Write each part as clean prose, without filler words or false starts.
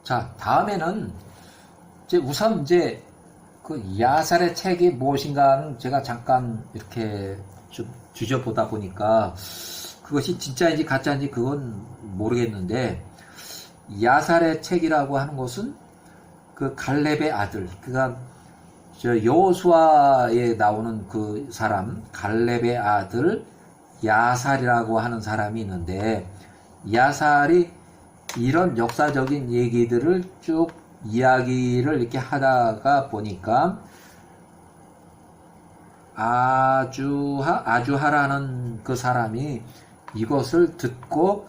자, 다음에는 이제 우선 이제 그 야살의 책이 무엇인가는 제가 잠깐 이렇게 좀 뒤져보다 보니까 그것이 진짜인지 가짜인지 그건 모르겠는데, 야살의 책이라고 하는 것은 그 갈렙의 아들, 그러니까 저 여호수아에 나오는 그 사람 갈렙의 아들 야살이라고 하는 사람이 있는데, 야살이 이런 역사적인 얘기들을 쭉 이야기를 이렇게 하다가 보니까 아주하라는 그 사람이 이것을 듣고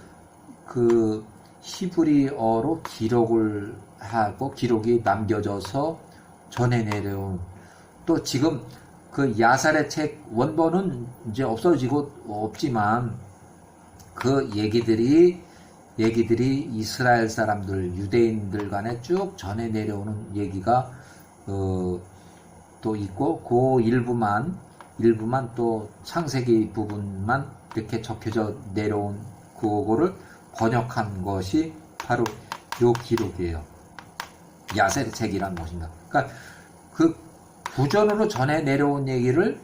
그 히브리어로 기록을 하고 기록이 남겨져서 전해 내려온, 또 지금 그 야살의 책 원본은 이제 없어지고 없지만 그 얘기들이 이스라엘 사람들, 유대인들 간에 쭉 전해 내려오는 얘기가 또 있고, 그 일부만 또 창세기 부분만 이렇게 적혀져 내려온 그거를 번역한 것이 바로 요 기록이에요. 야살의 책이란 무엇인가. 그러니까 그 구전으로 전해 내려온 얘기를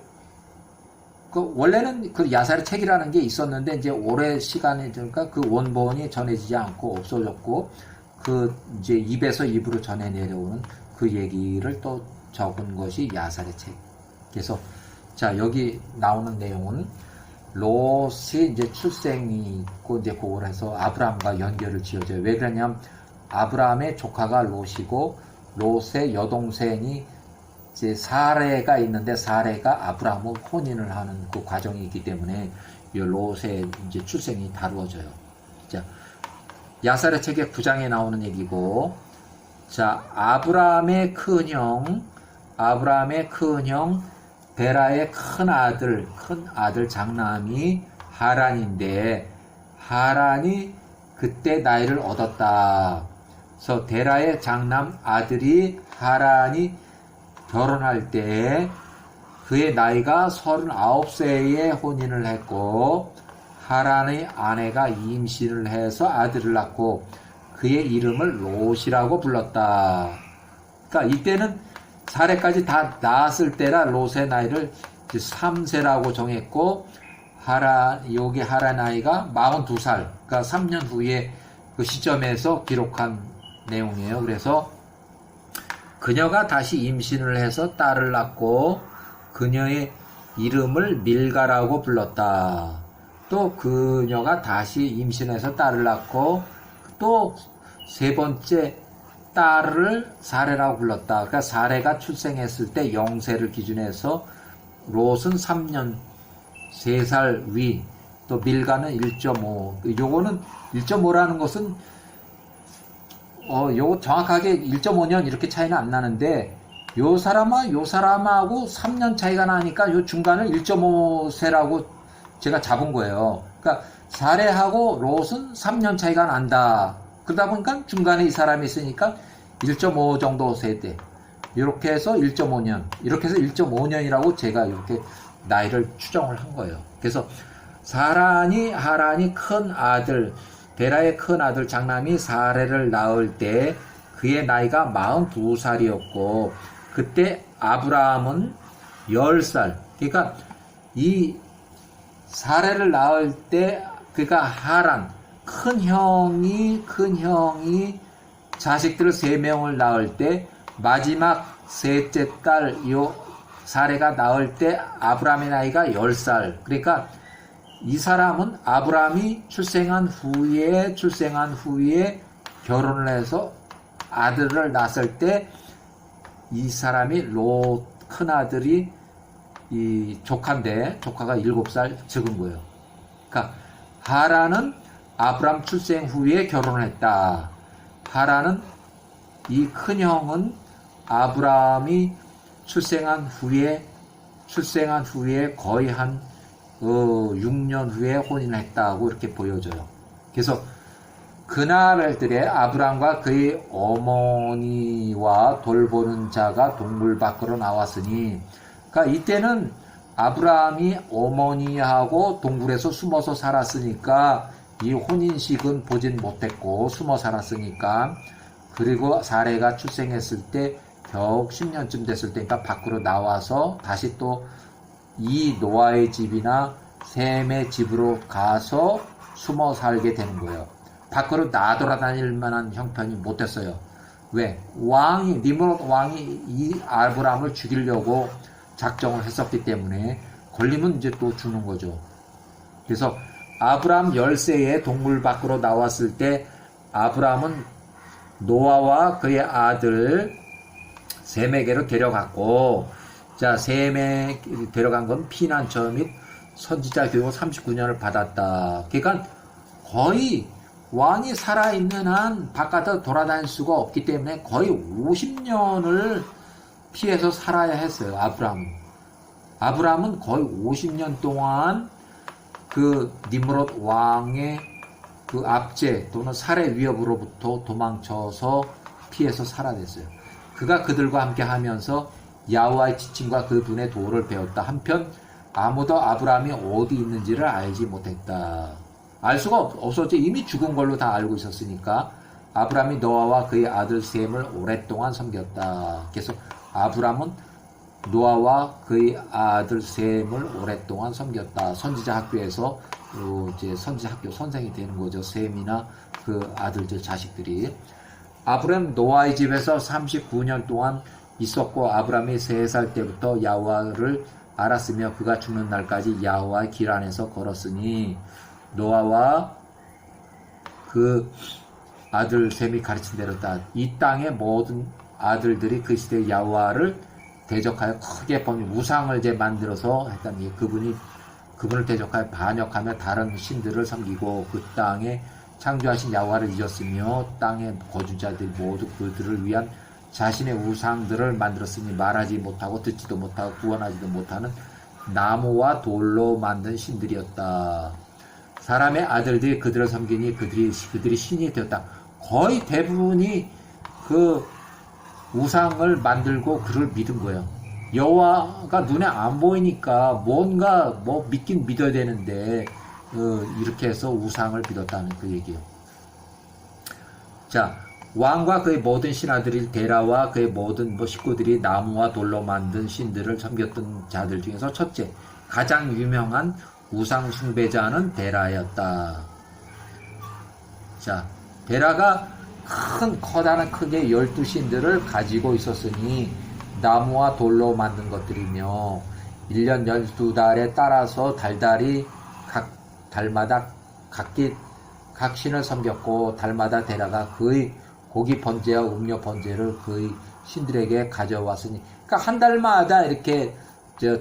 원래는 그 야살의 책이라는 게 있었는데 이제 오래 시간이 되니까 그 원본이 전해지지 않고 없어졌고, 그 이제 입에서 입으로 전해 내려오는 그 얘기를 또 적은 것이 야살의 책. 그래서 자, 여기 나오는 내용은 롯이 이제 출생이 있고 이제 그걸 해서 아브라함과 연결을 지어줘요. 왜 그러냐면 아브라함의 조카가 롯이고 롯의 여동생이 이제 사레가 있는데 사레가 아브라함과 혼인을 하는 그 과정이 있기 때문에 이 롯의 이제 출생이 다루어져요. 자, 야살의 책의 9장에 나오는 얘기고, 자, 아브라함의 큰형 베라의 큰 아들 장남이 하란인데, 하란이 그때 나이를 얻었다. 그래서 데라의 장남 아들이 하란이 결혼할 때 그의 나이가 39세에 혼인을 했고, 하란의 아내가 임신을 해서 아들을 낳고 그의 이름을 롯이라고 불렀다. 그러니까 이때는 사례까지 다 낳았을 때라 롯의 나이를 3세라고 정했고, 여기 하란 나이가 42살, 그러니까 3년 후에 그 시점에서 기록한 내용이에요. 그래서 그녀가 다시 임신을 해서 딸을 낳고 그녀의 이름을 밀가라고 불렀다. 또 그녀가 다시 임신해서 딸을 낳고 또 세 번째 딸을 사레라고 불렀다. 그러니까 사레가 출생했을 때 0세를 기준해서 롯은 3년 3살 위, 또 밀가는 1.5. 요거는 1.5라는 것은 요거 정확하게 1.5년 이렇게 차이는 안 나는데, 요 사람하고 3년 차이가 나니까 요 중간을 1.5세라고 제가 잡은 거예요. 그러니까 사레하고 롯은 3년 차이가 난다. 그러다 보니까 중간에 이 사람이 있으니까 1.5 정도 세대. 이렇게 해서 1.5년. 이렇게 해서 1.5년이라고 제가 이렇게 나이를 추정을 한 거예요. 그래서 하란이 큰 아들, 베라의 큰 아들 장남이 사레를 낳을 때 그의 나이가 42살이었고, 그때 아브라함은 10살. 그러니까 이 사레를 낳을 때, 그러니까 하란, 큰 형이 자식들을 3명을 낳을 때 마지막 셋째 딸 사레가 낳을 때 아브라함의 나이가 10살. 그러니까 이 사람은 아브라함이 출생한 후에 결혼을 해서 아들을 낳았을 때 이 사람이 롯 큰아들이 이 조카인데 조카가 7살 적은 거예요. 그러니까 하란은 아브라함 출생 후에 결혼을 했다. 하란은 이 큰형은 아브라함이 출생한 후에 거의 한 6년 후에 혼인했다고 이렇게 보여져요. 그래서 그날들에 아브라함과 그의 어머니와 돌보는 자가 동굴 밖으로 나왔으니, 그러니까 이때는 아브라함이 어머니하고 동굴에서 숨어서 살았으니까 이 혼인식은 보진 못했고 숨어 살았으니까 그리고 사레가 출생했을 때 겨우 10년쯤 됐을 때니까 밖으로 나와서 다시 또 이 노아의 집이나 셈의 집으로 가서 숨어 살게 되는 거예요. 밖으로 나돌아다닐 만한 형편이 못 됐어요. 왜? 니므롯 왕이 이 아브라함을 죽이려고 작정을 했었기 때문에 걸리면 이제 또 죽는 거죠. 그래서 아브라함 10세에 동굴 밖으로 나왔을 때 아브라함은 노아와 그의 아들 셈에게로 데려갔고, 자, 셈에 데려간 건 피난처 및 선지자 교육을 39년을 받았다. 그러니까 거의 왕이 살아있는 한 바깥에 돌아다닐 수가 없기 때문에 거의 50년을 피해서 살아야 했어요. 아브라함은 거의 50년 동안 그 니므롯 왕의 그 압제 또는 살해 위협으로부터 도망쳐서 피해서 살아냈어요. 그가 그들과 함께 하면서 야호와의 지침과 그분의 도를 배웠다. 한편 아무도 아브라함이 어디 있는지를 알지 못했다. 알 수가 없었죠. 이미 죽은 걸로 다 알고 있었으니까. 아브라함이 노아와 그의 아들 셈을 오랫동안 섬겼다. 그래서 아브라함은 노아와 그의 아들 셈을 오랫동안 섬겼다. 선지자 학교에서 이제 선지자 학교 선생이 되는 거죠. 셈이나 그 아들들 자식들이. 아브라함 노아의 집에서 39년 동안 있었고, 아브라함이 3살 때부터 야호와를 알았으며 그가 죽는 날까지 야호와의 길 안에서 걸었으니, 노아와 그 아들 셈이 가르친 대로다. 이 땅의 모든 아들들이 그 시대 야호와를 대적하여 크게 우상을 이제 만들어서 했다니, 그분을 대적하여 반역하며 다른 신들을 섬기고 그 땅에 창조하신 야호와를 잊었으며 땅의 거주자들 모두 그들을 위한 자신의 우상들을 만들었으니 말하지 못하고 듣지도 못하고 구원하지도 못하는 나무와 돌로 만든 신들이었다. 사람의 아들들이 그들을 섬기니 그들이 신이 되었다. 거의 대부분이 그 우상을 만들고 그를 믿은 거예요. 여호와가 눈에 안 보이니까 뭔가 믿긴 믿어야 되는데 이렇게 해서 우상을 믿었다는 그 얘기예요. 자, 왕과 그의 모든 신하들이 데라와 그의 모든 식구들이 나무와 돌로 만든 신들을 섬겼던 자들 중에서 첫째, 가장 유명한 우상 숭배자는 데라였다. 자, 데라가 커다란 크게 12신들을 가지고 있었으니 나무와 돌로 만든 것들이며 1년 12달에 따라서 달달이 각 달마다 각 신을 섬겼고, 달마다 데라가 그의 고기 번제와 음료 번제를 그의 신들에게 가져왔으니, 그러니까 한 달마다 이렇게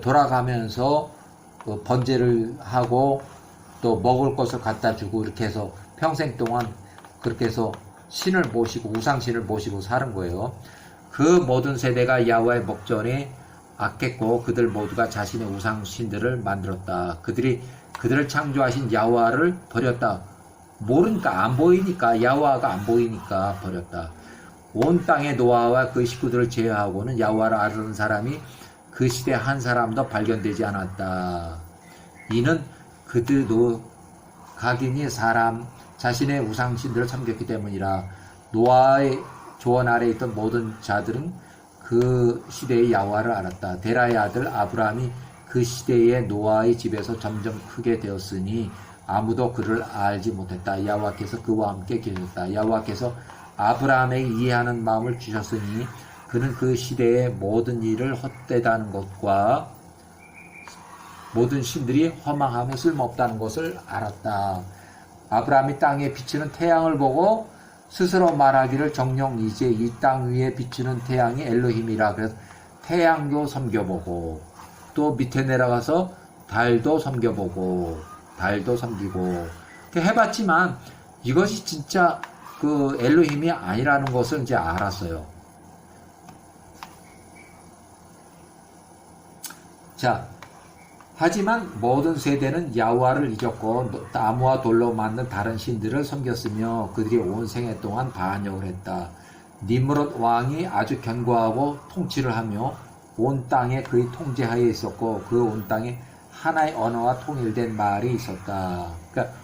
돌아가면서 번제를 하고 또 먹을 것을 갖다 주고 이렇게 해서 평생 동안 그렇게 해서 신을 모시고 우상신을 모시고 사는 거예요. 그 모든 세대가 야호와의 목전에 악했고 그들 모두가 자신의 우상신들을 만들었다. 그들을 창조하신 야호와를 버렸다. 모르니까, 안 보이니까, 야호와가 안 보이니까 버렸다. 온 땅의 노아와 그 식구들을 제외하고는 야호와를 아는 사람이 그 시대 한 사람도 발견되지 않았다. 이는 그들도 각인이 자신의 우상신들을 섬겼기 때문이라. 노아의 조언 아래 있던 모든 자들은 그 시대의 야호와를 알았다. 데라의 아들 아브라함이 그 시대의 노아의 집에서 점점 크게 되었으니 아무도 그를 알지 못했다. 야호와께서 그와 함께 계셨다. 야호와께서 아브라함에게 이해하는 마음을 주셨으니 그는 그 시대의 모든 일을 헛되다는 것과 모든 신들이 허망하며 쓸모없다는 것을 알았다. 아브라함이 땅에 비치는 태양을 보고 스스로 말하기를 정녕 이제 이 땅 위에 비치는 태양이 엘로힘이라. 그래서 태양도 섬겨보고 또 밑에 내려가서 달도 섬기고 해봤지만 이것이 진짜 그 엘로힘이 아니라는 것을 이제 알았어요. 자, 하지만 모든 세대는 야호와를 잊었고 나무와 돌로 만든 다른 신들을 섬겼으며 그들이 온 생애 동안 반역을 했다. 니므롯 왕이 아주 견고하고 통치를 하며 온 땅에 그의 통제하에 있었고 그 온 땅에 하나의 언어와 통일된 말이 있었다. 그러니까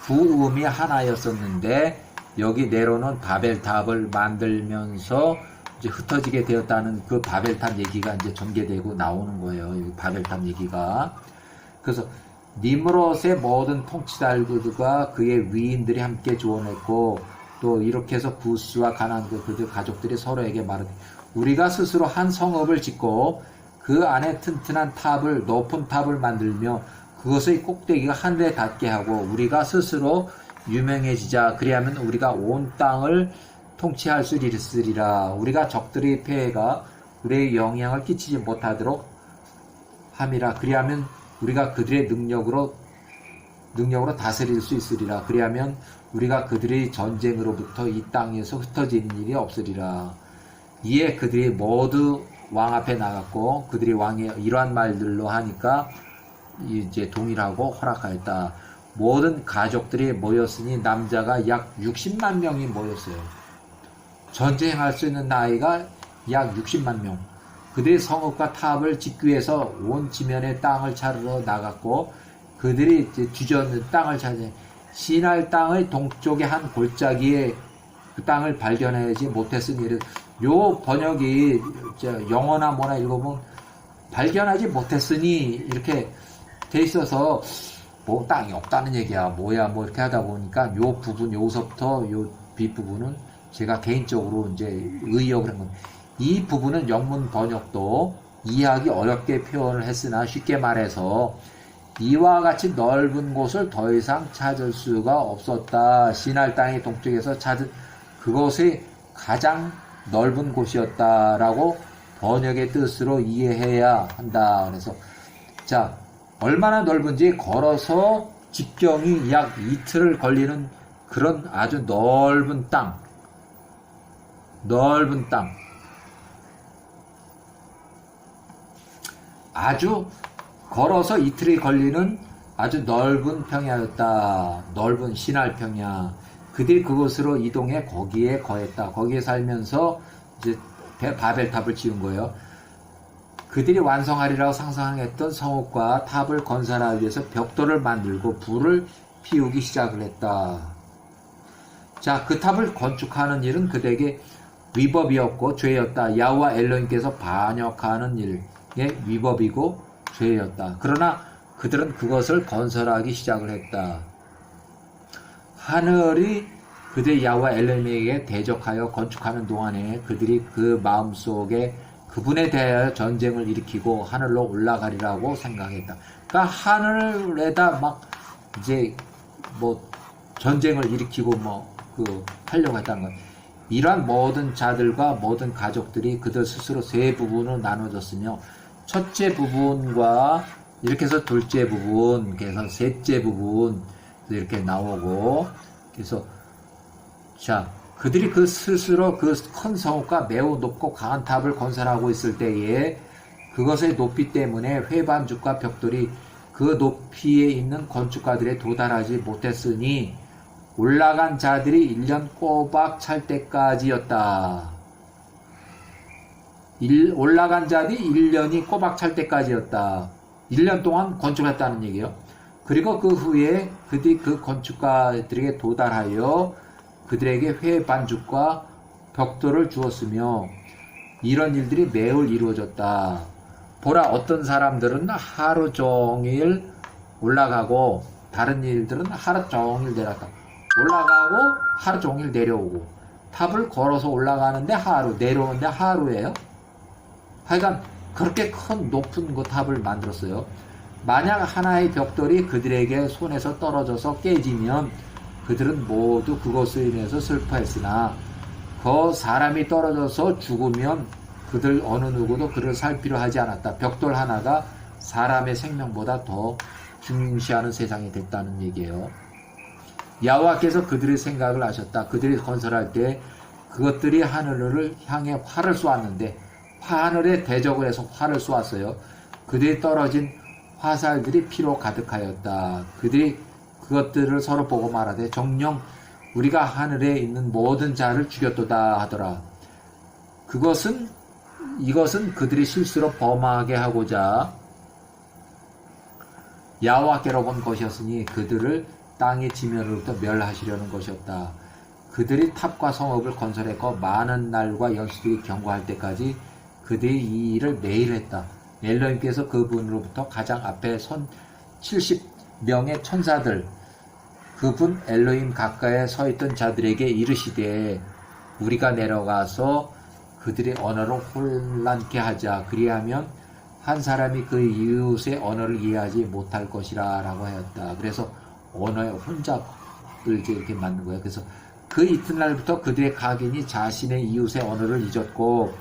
구음이 하나였었는데 여기 네로는 바벨탑을 만들면서 이제 흩어지게 되었다는 그 바벨탑 얘기가 이제 전개되고 나오는 거예요. 이 바벨탑 얘기가. 그래서 니므롯의 모든 통치자들과 그의 위인들이 함께 조언했고, 또 이렇게 해서 구스와 가나안 그들 가족들이 서로에게 말하되, 우리가 스스로 한 성읍을 짓고 그 안에 튼튼한 탑을, 높은 탑을 만들며 그것의 꼭대기가 하늘에 닿게 하고 우리가 스스로 유명해지자. 그리하면 우리가 온 땅을 통치할 수 있으리라. 우리가 적들의 폐해가 우리의 영향을 끼치지 못하도록 함이라. 그리하면 우리가 그들의 능력으로 다스릴 수 있으리라. 그리하면 우리가 그들의 전쟁으로부터 이 땅에서 흩어지는 일이 없으리라. 이에 그들이 모두 왕 앞에 나갔고, 그들이 왕이 이러한 말들로 하니까 이제 동일하고 허락하였다. 모든 가족들이 모였으니 남자가 약 60만 명이 모였어요. 전쟁할 수 있는 나이가 약 60만 명. 그들이 성읍과 탑을 짓기 위해서 온 지면의 땅을 찾으러 나갔고, 그들이 이제 뒤졌는 땅을 찾은 시날 땅의 동쪽의 한 골짜기에 그 땅을 발견하지 못했으니, 요 번역이 영어나 뭐나 읽어보면 발견하지 못했으니 이렇게 돼 있어서 뭐 땅이 없다는 얘기야, 뭐야, 뭐 이렇게 하다 보니까 요 부분, 요서부터 요 뒷부분은 제가 개인적으로 이제 의역을 한 겁니다. 이 부분은 영문 번역도 이해하기 어렵게 표현을 했으나 쉽게 말해서 이와 같이 넓은 곳을 더 이상 찾을 수가 없었다. 시날 땅의 동쪽에서 찾은 그것이 가장 넓은 곳이었다라고 번역의 뜻으로 이해해야 한다. 그래서 자, 얼마나 넓은지 걸어서 직경이 약 이틀을 걸리는 그런 아주 넓은 땅. 아주 걸어서 이틀이 걸리는 아주 넓은 평야였다. 넓은 시날 평야. 그들이 그곳으로 이동해 거기에 거했다. 거기에 살면서 이제 바벨탑을 지은 거예요. 그들이 완성하리라고 상상했던 성읍과 탑을 건설하기 위해서 벽돌을 만들고 불을 피우기 시작을 했다. 자, 그 탑을 건축하는 일은 그들에게 위법이었고 죄였다. 야훼와 엘로힘께서 반역하는 일의 위법이고 죄였다. 그러나 그들은 그것을 건설하기 시작을 했다. 하늘이 그들의 야훼와 엘로힘에게 대적하여 건축하는 동안에 그들이 그 마음속에 그분에 대하여 전쟁을 일으키고 하늘로 올라가리라고 생각했다. 그러니까 하늘에다 막 이제 뭐 전쟁을 일으키고 하려고 했다는 거예요. 이러한 모든 자들과 모든 가족들이 그들 스스로 세 부분으로 나눠졌으며, 첫째 부분과 이렇게 해서 둘째 부분, 그래서 셋째 부분 이렇게 나오고, 그래서 자, 그들이 그 스스로 그 큰 성읍과 매우 높고 강한 탑을 건설하고 있을 때에 그것의 높이 때문에 회반죽과 벽돌이 그 높이에 있는 건축가들에 도달하지 못했으니 올라간 자들이 1년 꼬박 찰 때까지였다. 올라간 자들이 1년이 꼬박 찰 때까지였다. 1년 동안 건축했다는 얘기예요. 그리고 그 후에 그들이 그 건축가들에게 도달하여 그들에게 회 반죽과 벽돌을 주었으며 이런 일들이 매일 이루어졌다. 보라, 어떤 사람들은 하루 종일 올라가고 다른 일들은 하루 종일 내려갔다. 올라가고 하루 종일 내려오고, 탑을 걸어서 올라가는데 하루, 내려오는데 하루예요. 하여간 그렇게 큰 높은 그 탑을 만들었어요. 만약 하나의 벽돌이 그들에게 손에서 떨어져서 깨지면 그들은 모두 그것으로 인해서 슬퍼했으나 그 사람이 떨어져서 죽으면 그들 어느 누구도 그를 살피려 하지 않았다. 벽돌 하나가 사람의 생명보다 더 중시하는 세상이 됐다는 얘기예요. 야훼께서 그들의 생각을 아셨다. 그들이 건설할 때 그것들이 하늘을 향해 활을 쏘았는데 하늘에 대적을 해서 활을 쏘았어요. 그들이 떨어진 화살들이 피로 가득하였다. 그들이 그것들을 서로 보고 말하되 정녕 우리가 하늘에 있는 모든 자를 죽였도다 하더라. 이것은 그들이 실수로 범하게 하고자 야훼께로 본 것이었으니 그들을 땅의 지면으로부터 멸하시려는 것이었다. 그들이 탑과 성읍을 건설했고 많은 날과 연수들이 경고할 때까지 그들이 이 일을 매일 했다. 엘로힘께서 그분으로부터 가장 앞에 선 70명의 천사들 그분 엘로힘 가까이에 서 있던 자들에게 이르시되 우리가 내려가서 그들의 언어를 혼란케 하자. 그리하면 한 사람이 그 이웃의 언어를 이해하지 못할 것이라 라고 하였다. 그래서 언어의 혼잡을 이제 이렇게 만든 거예요. 그래서 그 이튿날부터 그들의 각인이 자신의 이웃의 언어를 잊었고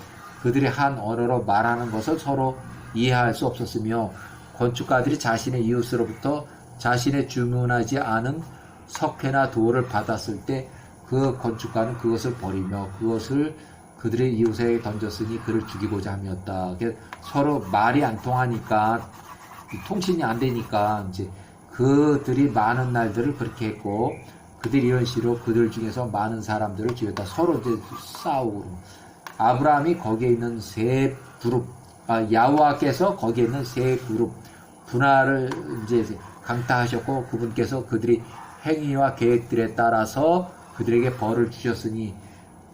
그들이 한 언어로 말하는 것을 서로 이해할 수 없었으며 건축가들이 자신의 이웃으로부터 자신의 주문하지 않은 석회나 돌을 받았을 때 그 건축가는 그것을 버리며 그것을 그들의 이웃에게 던졌으니 그를 죽이고자 함이었다. 서로 말이 안 통하니까 통신이 안 되니까 이제 그들이 많은 날들을 그렇게 했고 그들이 이런 식으로 그들 중에서 많은 사람들을 죽였다. 서로 이제 싸우고 아브라함이 거기에 있는 세 그룹 야호와께서 거기에 있는 세 그룹 분할을 이제 강타하셨고 그분께서 그들이 행위와 계획들에 따라서 그들에게 벌을 주셨으니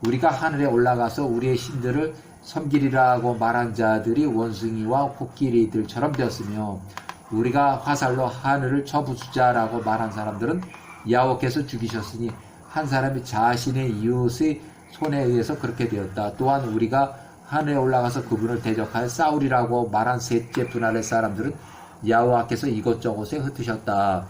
우리가 하늘에 올라가서 우리의 신들을 섬기리라고 말한 자들이 원숭이와 코끼리들처럼 되었으며 우리가 화살로 하늘을 쳐부수자라고 말한 사람들은 야호와께서 죽이셨으니 한 사람이 자신의 이웃의 손에 의해서 그렇게 되었다. 또한 우리가 하늘에 올라가서 그분을 대적하여 싸우리라고 말한 셋째 분할의 사람들은 야호와께서 이곳저곳에 흩으셨다.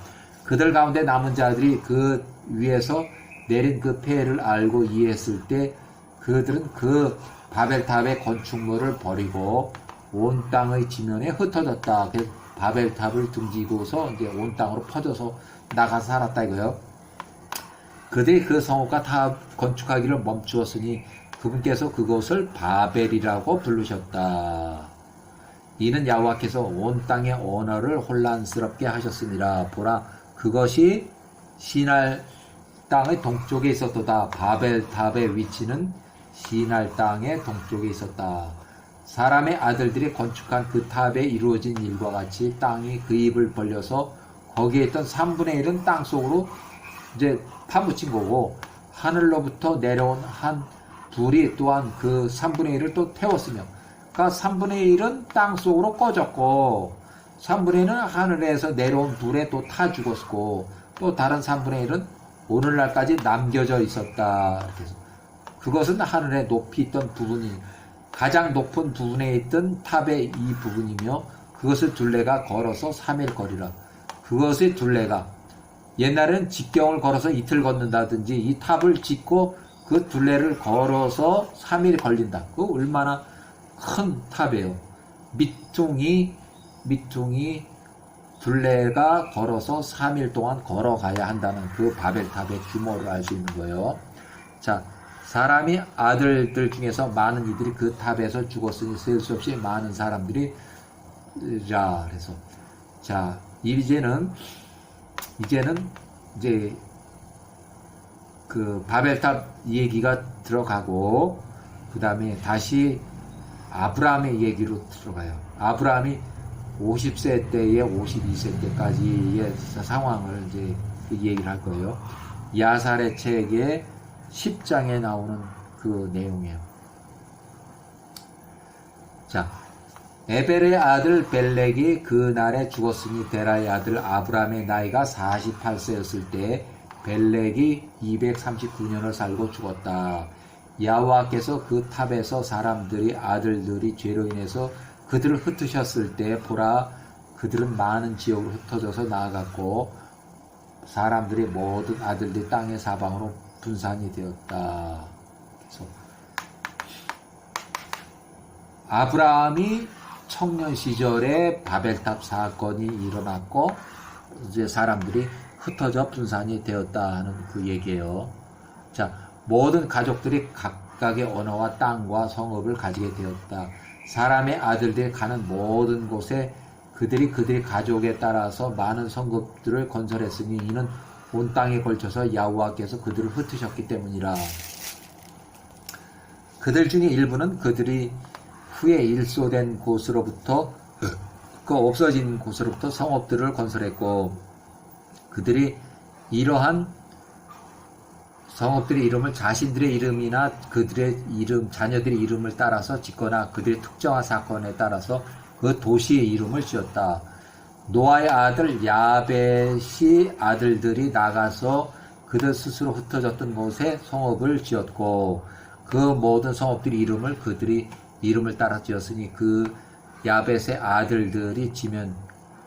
그들 가운데 남은 자들이 그 위에서 내린 그 폐해를 알고 이해했을 때 그들은 그 바벨탑의 건축물을 버리고 온 땅의 지면에 흩어졌다. 바벨탑을 등지고서 이제 온 땅으로 퍼져서 나가서 살았다 이거요. 그들이 그 성읍과 탑 건축하기를 멈추었으니 그분께서 그곳을 바벨이라고 부르셨다. 이는 야호와께서 온 땅의 언어를 혼란스럽게 하셨습니다. 보라, 그것이 시날 땅의 동쪽에 있었도다. 바벨탑의 위치는 시날 땅의 동쪽에 있었다. 사람의 아들들이 건축한 그 탑에 이루어진 일과 같이 땅이 그 입을 벌려서 거기에 있던 3분의 1은 땅 속으로 이제 파묻힌 거고 하늘로부터 내려온 한 불이 또한 그 3분의 1을 또 태웠으며 그러니까 3분의 1은 땅 속으로 꺼졌고 3분의 1은 하늘에서 내려온 불에 또 타 죽었고 또 다른 3분의 1은 오늘날까지 남겨져 있었다. 그래서 그것은 하늘에 높이 있던 부분이 가장 높은 부분에 있던 탑의 이 부분이며 그것을 둘레가 걸어서 3일 거리라. 그것의 둘레가 옛날엔 직경을 걸어서 이틀 걷는다든지 이 탑을 짓고 그 둘레를 걸어서 3일 걸린다. 그거 얼마나 큰 탑이에요. 밑둥이 둘레가 걸어서 3일 동안 걸어가야 한다는 그 바벨탑의 규모를 알 수 있는 거예요. 자, 사람이 아들들 중에서 많은 이들이 그 탑에서 죽었으니 셀 수 없이 많은 사람들이 그래서 이제는 이제 그 바벨탑 얘기가 들어가고 그 다음에 다시 아브라함의 얘기로 들어가요. 아브라함이 50세 때에 52세 때까지의 상황을 이제 그 얘기를 할 거예요. 야살의 책의 10장에 나오는 그 내용이에요. 자, 에벨의 아들 벨렉이 그 날에 죽었으니 데라의 아들 아브라함의 나이가 48세였을 때 벨렉이 239년을 살고 죽었다. 야호와께서 그 탑에서 사람들이 아들들이 죄로 인해서 그들을 흩으셨을 때 보라 그들은 많은 지역으로 흩어져서 나아갔고 사람들이 모든 아들들이 땅의 사방으로 분산이 되었다. 그래서 아브라함이 청년 시절에 바벨탑 사건이 일어났고 이제 사람들이 흩어져 분산이 되었다 하는 그 얘기예요. 자, 모든 가족들이 각각의 언어와 땅과 성읍을 가지게 되었다. 사람의 아들들이 가는 모든 곳에 그들이 가족에 따라서 많은 성읍들을 건설했으니 이는 온 땅에 걸쳐서 야호와께서 그들을 흩으셨기 때문이라. 그들 중에 일부는 그들이 후에 일소된 곳으로부터 그 없어진 곳으로부터 성읍들을 건설했고 그들이 이러한 성읍들의 이름을 자신들의 이름이나 그들의 이름, 자녀들의 이름을 따라서 짓거나 그들의 특정한 사건에 따라서 그 도시의 이름을 지었다. 노아의 아들 야벳이 아들들이 나가서 그들 스스로 흩어졌던 곳에 성읍을 지었고 그 모든 성읍들의 이름을 그들이 이름을 따라 지었으니 그 야벳의 아들들이 지면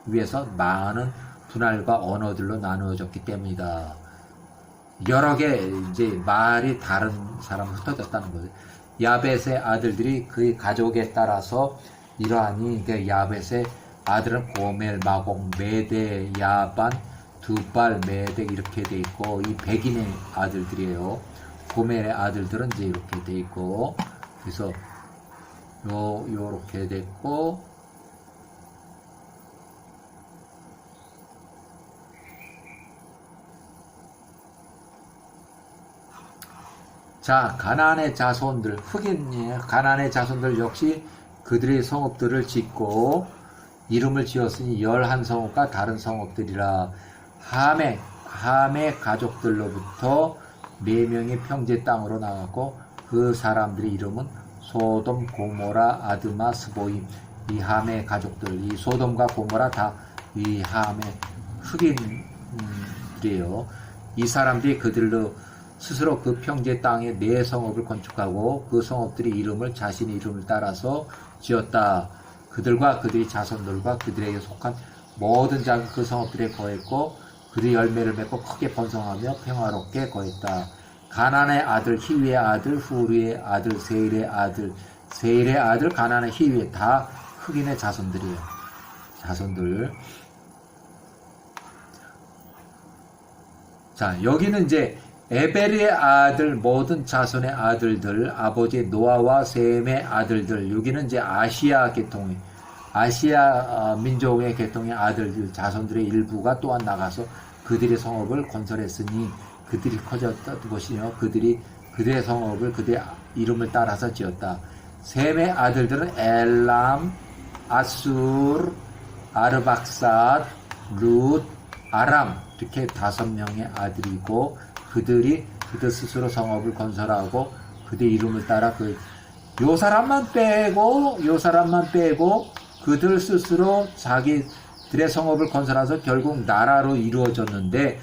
위에서 많은 분할과 언어들로 나누어졌기 때문이다. 여러 개 이제 말이 다른 사람을 흩어졌다는 거죠. 야벳의 아들들이 그의 가족에 따라서 이러하니 야벳의 아들은 고멜, 마공, 메대, 야반, 두발, 메덱 이렇게 돼 있고 이 백인의 아들들이에요. 고멜의 아들들은 이제 이렇게 돼 있고 그래서 요렇게 됐고 자, 가나안의 자손들, 흑인이에요. 가나안의 자손들 역시 그들의 성읍들을 짓고 이름을 지었으니 11성읍과 다른 성읍들이라. 함의 가족들로부터 4명이 평지 땅으로 나갔고 그 사람들의 이름은 소돔, 고모라, 아드마, 스보임. 이 함의 가족들, 이 소돔과 고모라 다 이 함의 흑인들이에요. 이 사람들이 그들로 스스로 그 평지 땅에 4성읍을 건축하고 그 성읍들의 이름을 자신의 이름을 따라서 지었다. 그들과 그들의 자손들과 그들에게 속한 모든 자가 그 성읍들에 거했고 그들의 열매를 맺고 크게 번성하며 평화롭게 거했다. 가나안의 아들, 히위의 아들, 후르의 아들, 세일의 아들, 가나안의 히위 다 흑인의 자손들이에요. 자손들. 자, 여기는 이제 에벨의 아들, 모든 자손의 아들들, 아버지 노아와 셈의 아들들, 여기는 이제 아시아 민족의 계통의 아들들, 자손들의 일부가 또한 나가서 그들의 성읍을 건설했으니 그들이 커졌던 것이며 그들의 성읍을 그들의 이름을 따라서 지었다. 셈의 아들들은 엘람, 아술, 아르박삿, 룻, 아람 이렇게 5명의 아들이고 그들 스스로 성읍을 건설하고 그들 이름을 따라 요 사람만 빼고 그들 스스로 자기들의 성읍을 건설해서 결국 나라로 이루어졌는데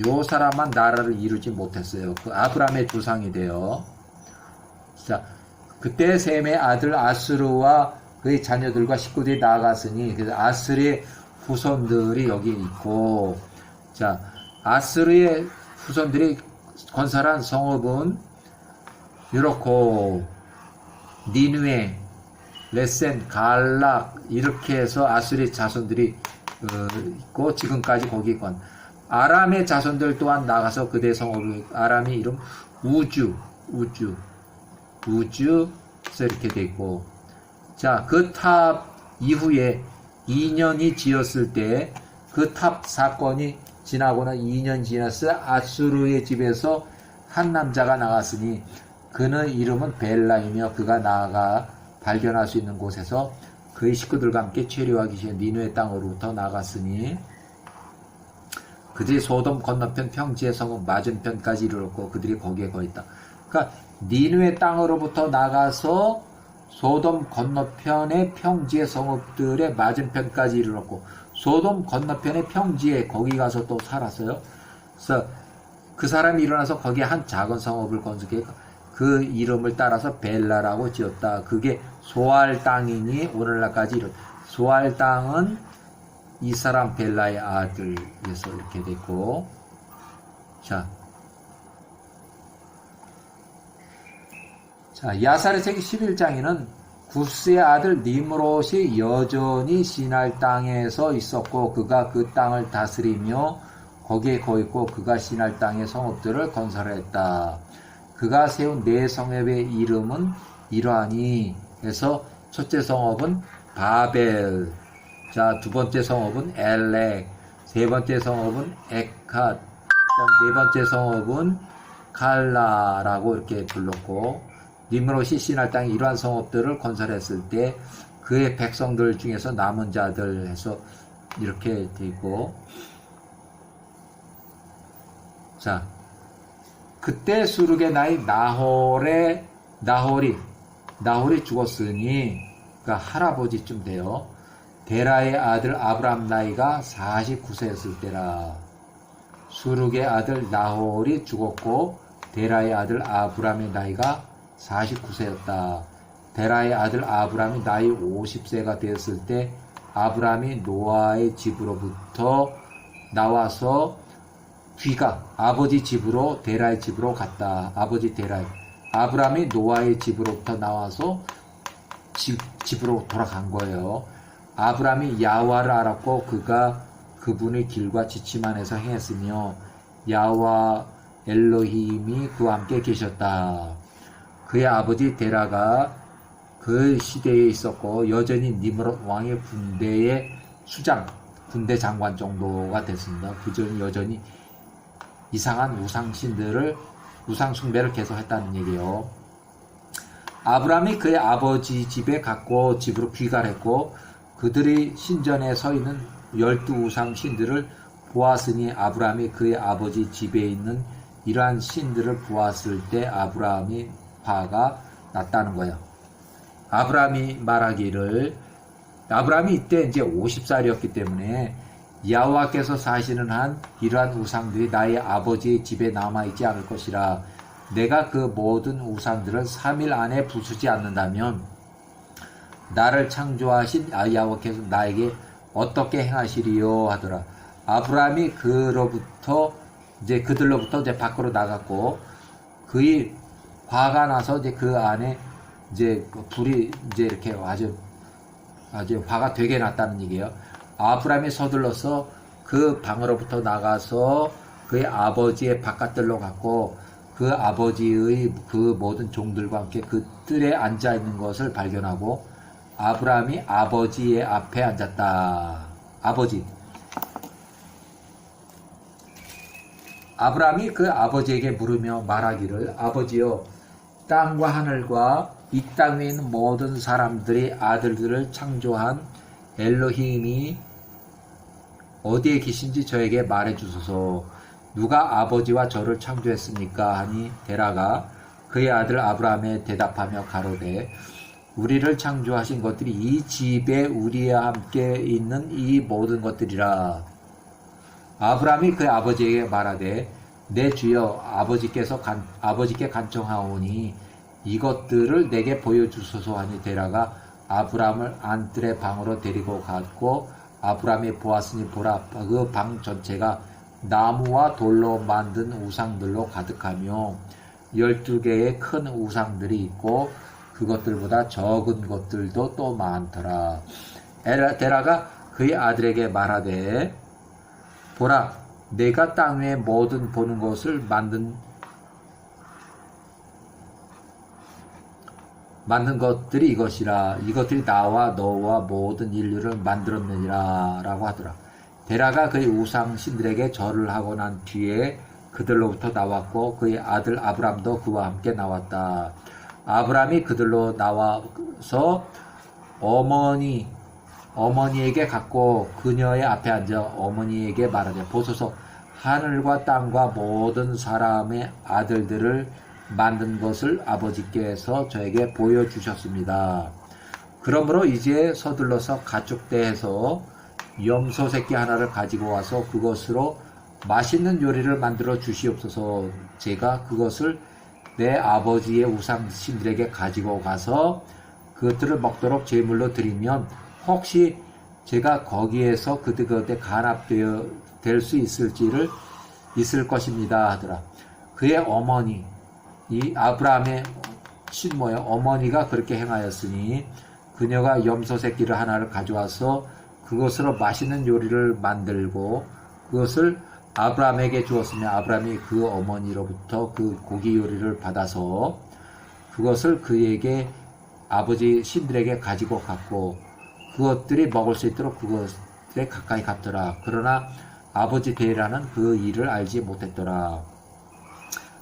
요 사람만 나라를 이루지 못했어요. 그 아브라함의 조상이 돼요. 자, 그때 셈의 아들 아스르와 그의 자녀들과 식구들이 나아갔으니 그래서 아스르의 후손들이 여기 있고 자, 아스르의 후손들이 건설한 성읍은 이렇고 니누에, 레센, 갈락 이렇게 해서 아수르의 자손들이 있고 지금까지 거기 있건 아람의 자손들 또한 나가서 그대 성읍을 아람의 이름 우주에서 이렇게 돼 있고 자, 그 탑 이후에 2년이 지었을 때 그 탑 사건이 지나고는 2년 지났어 아수르의 집에서 한 남자가 나갔으니 그는 이름은 벨라이며 그가 나아가 발견할 수 있는 곳에서 그의 식구들과 함께 체류하기 위해 니누의 땅으로부터 나갔으니 그들이 소돔 건너편 평지의 성읍 맞은편까지 이르렀고 그들이 거기에 거했다. 그러니까 니누의 땅으로부터 나가서 소돔 건너편의 평지의 성읍들의 맞은편까지 이르렀고 소돔 건너편의 평지에 거기 가서 또 살았어요. 그래서 그 사람이 일어나서 거기에 한 작은 성읍을 건축해 그 이름을 따라서 벨라라고 지었다. 그게 소알 땅이니 오늘날까지 소알 땅은 이 사람 벨라의 아들에서 이렇게 됐고 자, 야사르세기 11장에는 구스의 아들 니므롯이 여전히 시날 땅에서 있었고 그가 그 땅을 다스리며 거기에 거있고 그가 시날 땅의 성읍들을 건설했다. 그가 세운 4성읍의 이름은 이러하니 해서 첫째 성읍은 바벨, 자, 두 번째 성읍은 엘렉, 세 번째 성읍은 에캇, 네 번째 성읍은 칼라라고 이렇게 불렀고 니므롯이 시날 땅에 이러한 성읍들을 건설했을 때 그의 백성들 중에서 남은 자들 해서 이렇게 되고 자, 그때 수룩의 나이 나홀이 죽었으니, 그러니까 할아버지쯤 돼요. 데라의 아들 아브람 나이가 49세였을 때라. 수룩의 아들 나홀이 죽었고 데라의 아들 아브람의 나이가 49세였다. 데라의 아들 아브람이 나이 50세가 되었을 때 아브람이 노아의 집으로부터 나와서 귀가 아버지 집으로 데라의 집으로 갔다. 아버지 데라의 아브람이 노아의 집으로부터 나와서 집으로 돌아간 거예요. 아브람이 야훼를 알았고 그분의 길과 지침안에서 행했으며 야훼 엘로힘이 그와 함께 계셨다. 그의 아버지 데라가 그 시대에 있었고 여전히 니므롯 왕의 군대의 군대 장관 정도가 됐습니다. 그전 여전히 이상한 우상 숭배를 계속했다는 얘기예요. 아브람이 그의 아버지 집에 갔고 집으로 귀가를 했고 그들이 신전에 서 있는 12 우상 신들을 보았으니 아브람이 그의 아버지 집에 있는 이러한 신들을 보았을 때 아브람이 화가 났다는 거예요. 아브람이 말하기를 아브람이 이때 이제 50살이었기 때문에 여호와께서 사시는 한 이러한 우상들이 나의 아버지의 집에 남아있지 않을 것이라. 내가 그 모든 우상들을 3일 안에 부수지 않는다면 나를 창조하신 여호와께서 나에게 어떻게 행하시리요 하더라. 아브람이 그들로부터 이제 밖으로 나갔고 그의 화가 나서 이제 그 안에 이제 불이 이제 이렇게 아주 화가 되게 났다는 얘기예요. 아브람이 서둘러서 그 방으로부터 나가서 그의 아버지의 바깥들로 갔고 그 아버지의 그 모든 종들과 함께 그 뜰에 앉아 있는 것을 발견하고 아브람이 아버지의 앞에 앉았다. 아브람이 그 아버지에게 물으며 말하기를 아버지여 땅과 하늘과 이 땅에 있는 모든 사람들이 아들들을 창조한 엘로힘이 어디에 계신지 저에게 말해 주소서. 누가 아버지와 저를 창조했습니까? 하니 데라가 그의 아들 아브라함에 대답하며 가로되 우리를 창조하신 것들이 이 집에 우리와 함께 있는 이 모든 것들이라. 아브라함이 그의 아버지에게 말하되 내 주여 아버지께 간청하오니 이것들을 내게 보여주소서 하니 데라가 아브라함을 안뜰의 방으로 데리고 갔고 아브라함이 보았으니 보라 그 방 전체가 나무와 돌로 만든 우상들로 가득하며 12개의 큰 우상들이 있고 그것들보다 적은 것들도 또 많더라. 데라가 그의 아들에게 말하되 보라 내가 땅 위에 모든 보는 것을 만든 것들이 이것이라. 이것들이 나와 너와 모든 인류를 만들었느니라 라고 하더라. 데라가 그의 우상 신들에게 절을 하고 난 뒤에 그들로부터 나왔고 그의 아들 아브람도 그와 함께 나왔다. 아브람이 그들로 나와서 어머니에게 갔고 그녀의 앞에 앉아 어머니에게 말하되 보소서 하늘과 땅과 모든 사람의 아들들을 만든 것을 아버지께서 저에게 보여주셨습니다. 그러므로 이제 서둘러서 가축대에서 염소 새끼 하나를 가지고 와서 그것으로 맛있는 요리를 만들어 주시옵소서. 제가 그것을 내 아버지의 우상 신들에게 가지고 가서 그것들을 먹도록 제물로 드리면 혹시 제가 거기에서 그들한테 간합되어 될 수 있을 것입니다 하더라. 그의 어머니 이 아브라함의 친모의 어머니가 그렇게 행하였으니 그녀가 염소 새끼를 하나를 가져와서 그것으로 맛있는 요리를 만들고 그것을 아브라함에게 주었으며 아브라함이 그 어머니로부터 그 고기 요리를 받아서 그것을 그에게 아버지 신들에게 가지고 갔고 그것들이 먹을 수 있도록 그것에 가까이 갔더라. 그러나 아버지 데라는 그 일을 알지 못했더라.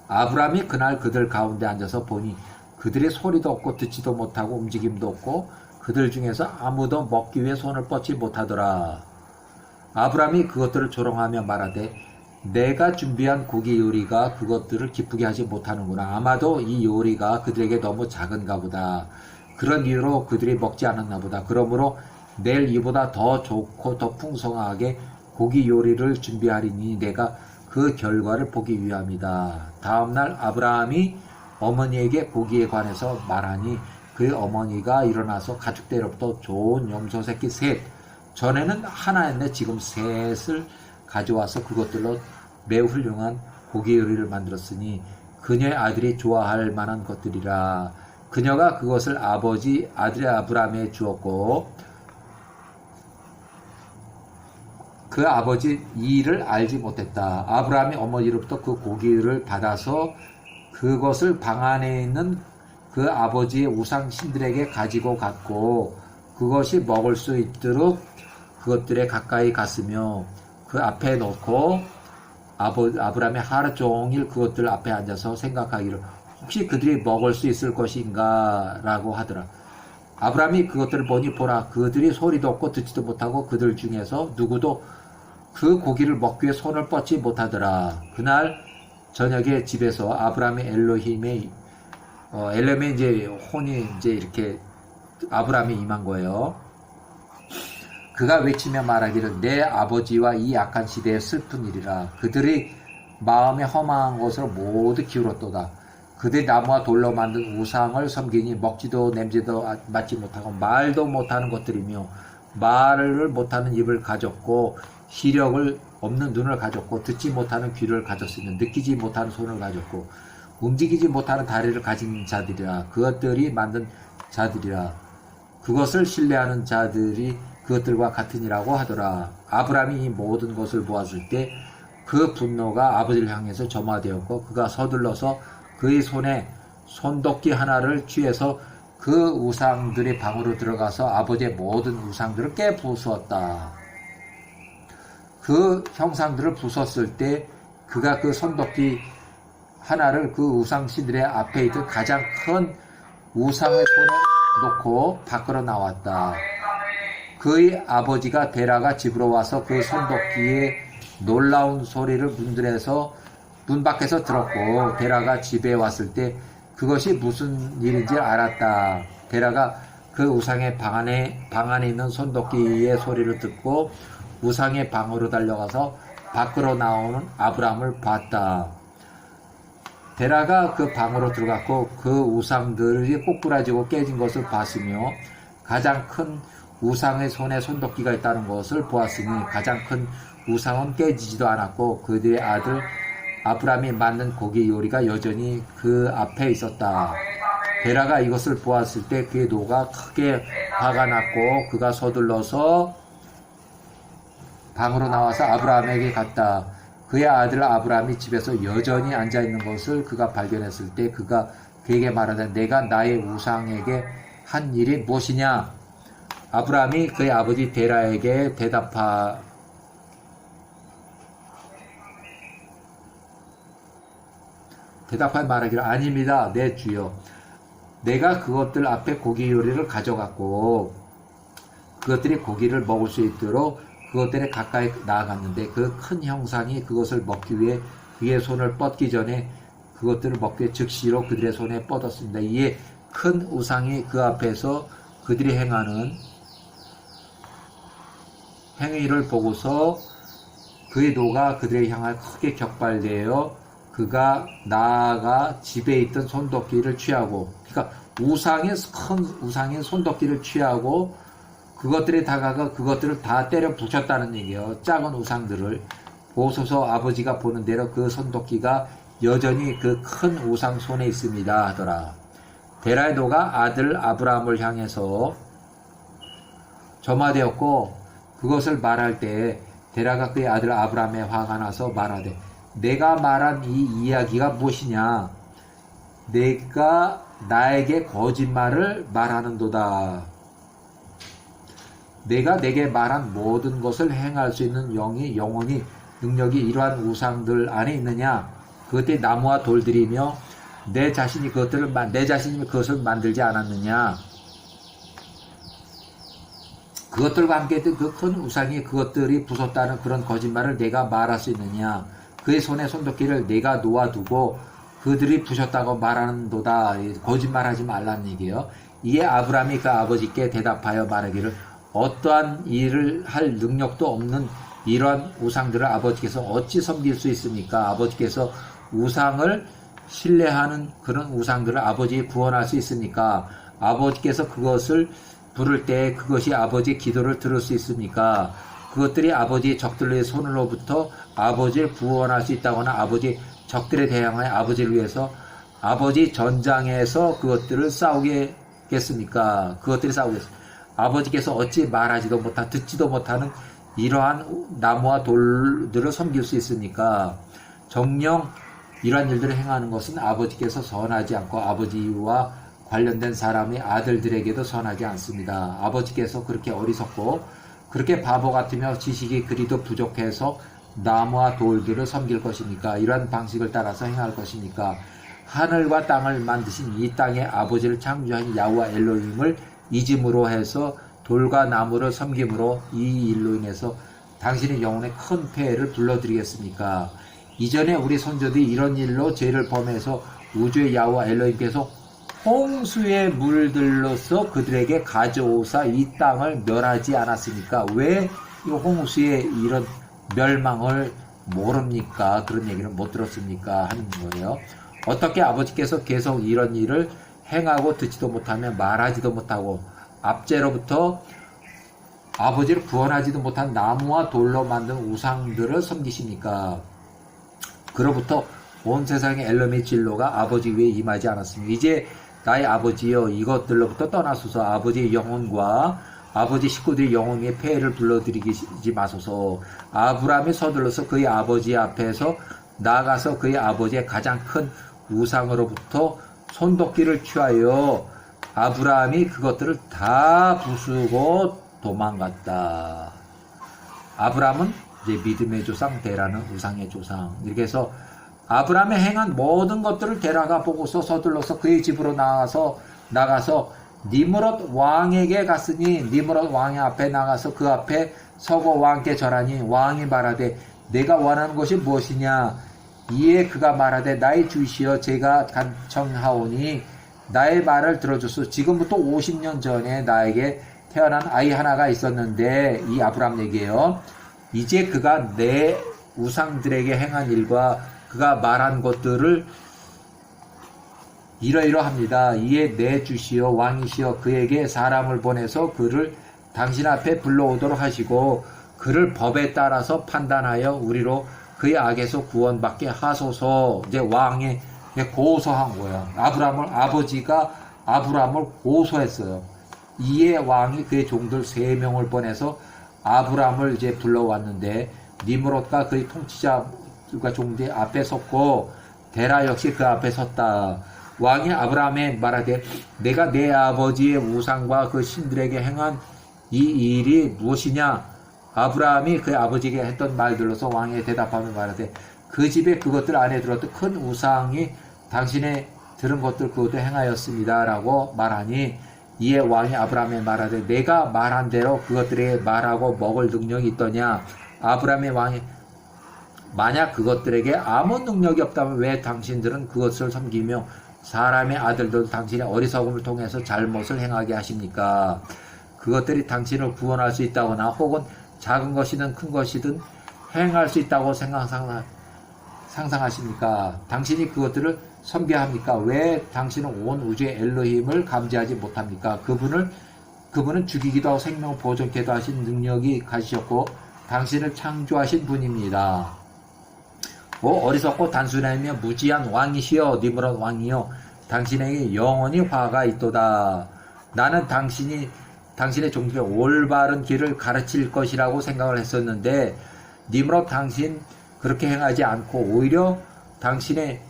아브라함이 그날 그들 가운데 앉아서 보니 그들이 소리도 없고 듣지도 못하고 움직임도 없고 그들 중에서 아무도 먹기 위해 손을 뻗지 못하더라. 아브라함이 그것들을 조롱하며 말하되 내가 준비한 고기 요리가 그것들을 기쁘게 하지 못하는구나. 아마도 이 요리가 그들에게 너무 작은가 보다. 그런 이유로 그들이 먹지 않았나 보다. 그러므로 내일 이보다 더 좋고 더 풍성하게 고기 요리를 준비하리니 내가 그 결과를 보기 위함이다. 다음날 아브라함이 어머니에게 고기에 관해서 말하니 그 어머니가 일어나서 가축대로부터 좋은 염소 새끼 셋, 전에는 하나였는데 지금 셋을 가져와서 그것들로 매우 훌륭한 고기 요리를 만들었으니 그녀의 아들이 좋아할 만한 것들이라. 그녀가 그것을 아버지 아들의 아브라함에 주었고 그 아버지 이 일을 알지 못했다. 아브라함이 어머니로부터 그 고기를 받아서 그것을 방 안에 있는 그 아버지의 우상 신들에게 가지고 갔고 그것이 먹을 수 있도록 그것들에 가까이 갔으며 그 앞에 놓고 아브라함이 하루 종일 그것들 앞에 앉아서 생각하기를 혹시 그들이 먹을 수 있을 것인가 라고 하더라. 아브라함이 그것들을 보니 보라 그들이 소리도 없고 듣지도 못하고 그들 중에서 누구도 그 고기를 먹기 위해 손을 뻗지 못하더라. 그날 저녁에 집에서 아브라함이 엘로힘의 이제 혼이 이제 이렇게 아브라함이 임한 거예요. 그가 외치며 말하기를 내 아버지와 이 악한 시대의 슬픈 일이라. 그들이 마음에 허망한 것으로 모두 기울었도다. 그들이 나무와 돌로 만든 우상을 섬기니 먹지도 냄새도 맡지 못하고 말도 못하는 것들이며 말을 못하는 입을 가졌고 시력을 없는 눈을 가졌고 듣지 못하는 귀를 가졌으며 느끼지 못하는 손을 가졌고 움직이지 못하는 다리를 가진 자들이라. 그것들이 만든 자들이라. 그것을 신뢰하는 자들이 그것들과 같으니라고 하더라. 아브라함이 이 모든 것을 보았을 때 그 분노가 아버지를 향해서 점화되었고 그가 서둘러서 그의 손에 손도끼 하나를 취해서 그 우상들의 방으로 들어가서 아버지의 모든 우상들을 깨부수었다. 그 형상들을 부쉈을 때 그가 그 손도끼 하나를 그 우상신들의 앞에 있던 가장 큰 우상의 손에 놓고 밖으로 나왔다. 그의 아버지가 데라가 집으로 와서 그 손도끼의 놀라운 소리를 문 밖에서 들었고 데라가 집에 왔을 때 그것이 무슨 일인지 알았다. 데라가 그 우상의 방 안에 있는 손도끼의 소리를 듣고 우상의 방으로 달려가서 밖으로 나오는 아브라함을 봤다. 데라가 그 방으로 들어갔고 그 우상들이 꼬꾸라지고 깨진 것을 봤으며 가장 큰 우상의 손에 손도끼가 있다는 것을 보았으니 가장 큰 우상은 깨지지도 않았고 그들의 아들 아브라함이 만든 고기 요리가 여전히 그 앞에 있었다. 데라가 이것을 보았을 때 그의 노가 크게 화가 났고 그가 서둘러서 방으로 나와서 아브라함에게 갔다. 그의 아들 아브라함이 집에서 여전히 앉아있는 것을 그가 발견했을 때 그가 그에게 말하되 내가 나의 우상에게 한 일이 무엇이냐? 아브라함이 그의 아버지 데라에게 대답하여 말하기를 아닙니다. 내 주여. 내가 그것들 앞에 고기 요리를 가져갔고 그것들이 고기를 먹을 수 있도록 그것들에 가까이 나아갔는데 그 큰 형상이 그것을 먹기 위해 그의 손을 뻗기 전에 그것들을 먹기 위해 즉시로 그들의 손에 뻗었습니다. 이에 큰 우상이 그 앞에서 그들이 행하는 행위를 보고서 그의 노가 그들에 향하여 크게 격발되어 그가 나아가 집에 있던 손도끼를 취하고 그러니까 큰 우상인 손도끼를 취하고 그것들에 다가가 그것들을 다 때려 부셨다는 얘기예요. 작은 우상들을 보소서 아버지가 보는 대로 그 손도끼가 여전히 그 큰 우상 손에 있습니다 하더라. 데라의 노가 아들 아브라함을 향해서 점화되었고 그것을 말할 때 데라가 그의 아들 아브라함에 화가 나서 말하되 내가 말한 이 이야기가 무엇이냐? 내가 나에게 거짓말을 말하는도다. 내가 내게 말한 모든 것을 행할 수 있는 영혼이 능력이 이러한 우상들 안에 있느냐? 그것들이 나무와 돌들이며 내 자신이 그것을 만들지 않았느냐? 그것들과 함께 있던 그 큰 우상이 그것들이 부쉈다는 그런 거짓말을 내가 말할 수 있느냐? 그의 손에 손도끼를 내가 놓아두고 그들이 부셨다고 말하는도다. 거짓말하지 말라는 얘기예요. 이에 아브라함이 그 아버지께 대답하여 말하기를 어떠한 일을 할 능력도 없는 이러한 우상들을 아버지께서 어찌 섬길 수 있습니까? 아버지께서 우상을 신뢰하는 그런 우상들을 아버지 구원할 수 있습니까? 아버지께서 그것을 부를 때 그것이 아버지의 기도를 들을 수 있습니까? 그것들이 아버지의 적들의 손으로부터 아버지를 구원할 수 있다거나 아버지 적들에 대항하여 아버지를 위해서 아버지 전장에서 그것들을 싸우겠습니까? 그것들이 싸우겠습니까? 아버지께서 어찌 말하지도 못하 듣지도 못하는 이러한 나무와 돌들을 섬길 수 있습니까? 정녕 이러한 일들을 행하는 것은 아버지께서 선하지 않고 아버지와 관련된 사람의 아들들에게도 선하지 않습니다. 아버지께서 그렇게 어리석고 그렇게 바보 같으며 지식이 그리도 부족해서 나무와 돌들을 섬길 것입니까? 이러한 방식을 따라서 행할 것입니까? 하늘과 땅을 만드신 이 땅의 아버지를 창조한 야훼와 엘로힘을 잊음으로 해서 돌과 나무를 섬김으로 이 일로 인해서 당신의 영혼에 큰 폐해를 불러드리겠습니까? 이전에 우리 선조들이 이런 일로 죄를 범해서 우주의 야훼와 엘로힘께서 홍수의 물들로서 그들에게 가져오사 이 땅을 멸하지 않았습니까? 왜 이 홍수의 이런 멸망을 모릅니까? 그런 얘기를 못 들었습니까? 하는 거예요. 어떻게 아버지께서 계속 이런 일을 행하고 듣지도 못하며 말하지도 못하고 압제로부터 아버지를 구원하지도 못한 나무와 돌로 만든 우상들을 섬기십니까? 그로부터 온 세상의 엘롬의 진로가 아버지 위에 임하지 않았습니다. 이제 나의 아버지여 이것들로부터 떠나소서. 아버지의 영혼과 아버지 식구들의 영혼 위에 폐해를 불러들이지 마소서. 아브라함이 서둘러서 그의 아버지 앞에서 나아가서 그의 아버지의 가장 큰 우상으로부터 손도끼를 취하여 아브라함이 그것들을 다 부수고 도망갔다. 아브라함은 이제 믿음의 조상, 데라는 우상의 조상. 이렇게 해서 아브라함이 행한 모든 것들을 데라가 보고서 서둘러서 그의 집으로 나가서 니므롯 왕에게 갔으니 니므롯 왕의 앞에 나가서 그 앞에 서고 왕께 절하니 왕이 말하되 내가 원하는 것이 무엇이냐? 이에 그가 말하되 나의 주시여 제가 간청하오니 나의 말을 들어줘서 지금부터 50년 전에 나에게 태어난 아이 하나가 있었는데 이 아브라함 얘기예요. 이제 그가 내 우상들에게 행한 일과 그가 말한 것들을 이러이러합니다. 이에 내 주시여 왕이시여 그에게 사람을 보내서 그를 당신 앞에 불러오도록 하시고 그를 법에 따라서 판단하여 우리로 그의 악에서 구원받게 하소서. 이제 왕이 고소한 거예요. 아버지가 아브라함을 고소했어요. 이에 왕이 그의 종들 3명을 보내서 아브라함을 이제 불러왔는데 니므롯과 그의 통치자들과 종들 앞에 섰고 데라 역시 그 앞에 섰다. 왕이 아브라함에 말하되 내가 내 아버지의 우상과 그 신들에게 행한 이 일이 무엇이냐? 아브라함이 그 아버지에게 했던 말들로서 왕에 대답하며 말하되 그 집에 그것들 안에 들었던 큰 우상이 당신의 들은 것들 그것도 행하였습니다 라고 말하니 이에 왕이 아브라함에 말하되 내가 말한 대로 그것들에게 말하고 먹을 능력이 있더냐? 아브라함의 왕이 만약 그것들에게 아무 능력이 없다면 왜 당신들은 그것을 섬기며 사람의 아들들 당신의 어리석음을 통해서 잘못을 행하게 하십니까? 그것들이 당신을 구원할 수 있다거나 혹은 작은 것이든 큰 것이든 행할 수 있다고 상상하십니까? 당신이 그것들을 섬겨합니까? 왜 당신은 온 우주의 엘로힘을 감지하지 못합니까? 그분은 죽이기도 하고 생명을 보존케도 하신 능력이 가지셨고 당신을 창조하신 분입니다. 어리석고 단순하며 무지한 왕이시여 니므롯 왕이여 당신에게 영원히 화가 있도다. 나는 당신의 종들의 올바른 길을 가르칠 것이라고 생각을 했었는데 니므롯 당신 그렇게 행하지 않고 오히려 당신의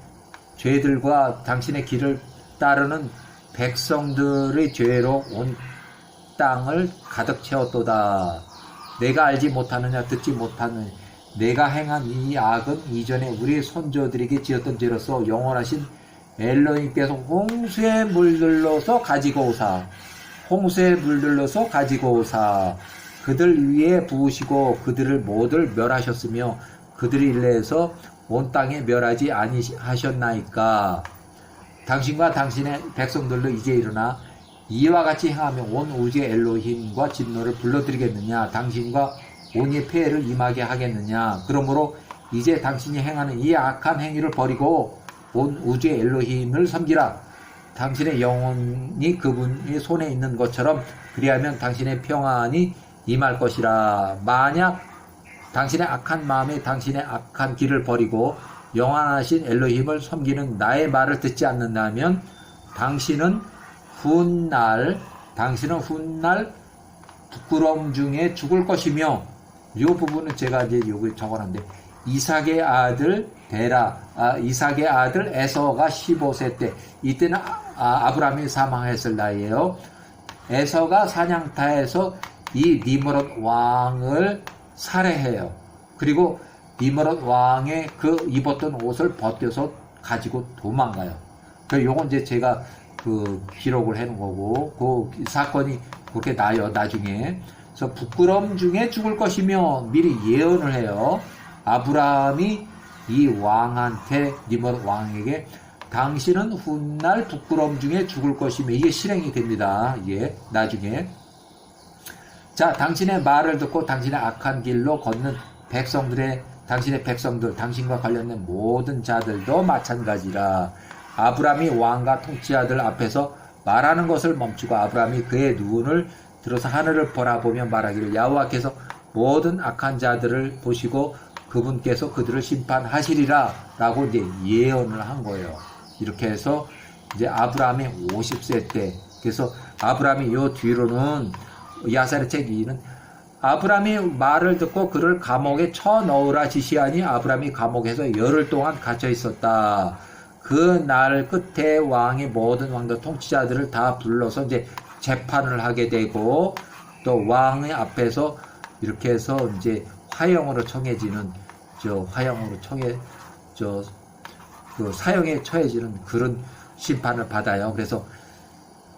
죄들과 당신의 길을 따르는 백성들의 죄로 온 땅을 가득 채웠도다. 내가 알지 못하느냐 듣지 못하느냐 내가 행한 이 악은 이전에 우리 선조들에게 지었던 죄로서 영원하신 엘로힘께서 홍수에 물들러서 가지고 오사 그들 위에 부으시고 그들을 모두 멸하셨으며 그들이 일레에서 온 땅에 멸하지 아니하셨나이까. 당신과 당신의 백성들로 이제 일어나 이와 같이 행하며 온 우주의 엘로힘과 진노를 불러들이겠느냐. 당신과 온이 폐해를 임하게 하겠느냐. 그러므로 이제 당신이 행하는 이 악한 행위를 버리고 온 우주의 엘로힘을 섬기라. 당신의 영혼이 그분의 손에 있는 것처럼 그리하면 당신의 평안이 임할 것이라. 만약 당신의 악한 마음이 당신의 악한 길을 버리고 영원하신 엘로힘을 섬기는 나의 말을 듣지 않는다면 당신은 훗날 부끄러움 중에 죽을 것이며, 이 부분은 제가 이제 여기 적어놨는데, 이삭의 아들 에서가 15세 때, 이때는 아브라함이 사망했을 나이에요. 에서가 사냥터에서 이 니므롯 왕을 살해해요. 그리고 니므롯 왕의 그 입었던 옷을 벗겨서 가지고 도망가요. 요건 이제 제가 그 기록을 해놓은 거고, 그 사건이 그렇게 나요, 나중에. 그래서 부끄러움 중에 죽을 것이며 미리 예언을 해요. 아브라함이 이 왕한테, 니므롯 왕에게 당신은 훗날 부끄러움 중에 죽을 것이며, 이게 실행이 됩니다. 이게 나중에. 자, 당신의 말을 듣고 당신의 악한 길로 걷는 당신의 백성들, 당신과 관련된 모든 자들도 마찬가지라. 아브라함이 왕과 통치자들 앞에서 말하는 것을 멈추고 아브라함이 그의 눈을 들어서 하늘을 바라보며 말하기를, 여호와께서 모든 악한 자들을 보시고 그분께서 그들을 심판하시리라 라고 이제 예언을 한 거예요. 이렇게 해서 이제 아브라함이 50세 때, 그래서 아브라함이 요 뒤로는 야살의 책 2는 아브라함이 말을 듣고 그를 감옥에 쳐넣으라 지시하니 아브라함이 감옥에서 열흘 동안 갇혀 있었다. 그 날 끝에 왕의 모든 왕들 통치자들을 다 불러서 이제 재판을 하게 되고, 또 왕의 앞에서 이렇게 해서 이제 화형으로 청해지는, 사형에 처해지는 그런 심판을 받아요. 그래서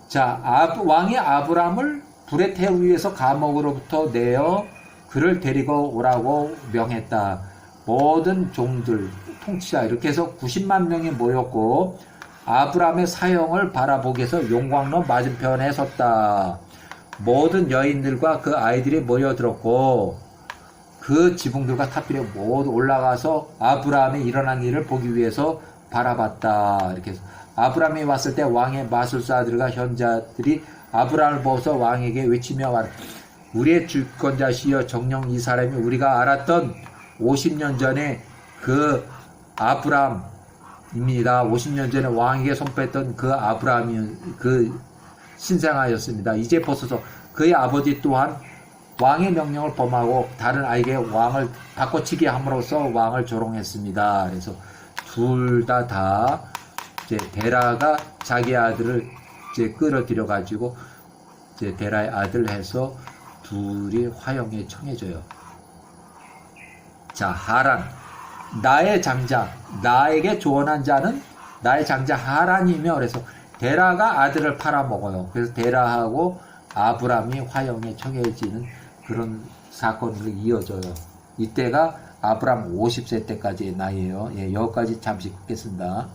자, 왕이 아브라함을 불에 태우기 위해서 감옥으로부터 내어 그를 데리고 오라고 명했다. 모든 종들, 통치자, 이렇게 해서 90만 명이 모였고, 아브라함의 사형을 바라보기 위해서 용광로 맞은편에 섰다. 모든 여인들과 그 아이들이 모여들었고, 그 지붕들과 탑들이 모두 올라가서 아브라함이 일어난 일을 보기 위해서 바라봤다. 이렇게 해서 아브라함이 왔을 때 왕의 마술사들과 현자들이 아브라함을 보고서 왕에게 외치며 말했다. 우리의 주권자시여 정녕 이 사람이 우리가 알았던 50년 전에 그 아브라함입니다. 50년 전에 왕에게 손뺐던 그 아브라함이 그 신생아였습니다. 이제 보소서 그의 아버지 또한 왕의 명령을 범하고 다른 아이에게 왕을 바꿔치기 함으로써 왕을 조롱했습니다. 그래서 둘 다 이제 데라가 자기 아들을 이제 끌어들여 가지고 이제 데라의 아들 해서 둘이 화형에 청해져요. 자, 하란, 나의 장자, 나에게 조언한 자는 나의 장자 하란이며, 그래서 데라가 아들을 팔아먹어요. 그래서 데라하고 아브람이 화형에 청해지는 그런 사건으로 이어져요. 이때가 아브람 50세 때까지의 나이에요. 예, 여기까지 잠시 끊겠습니다.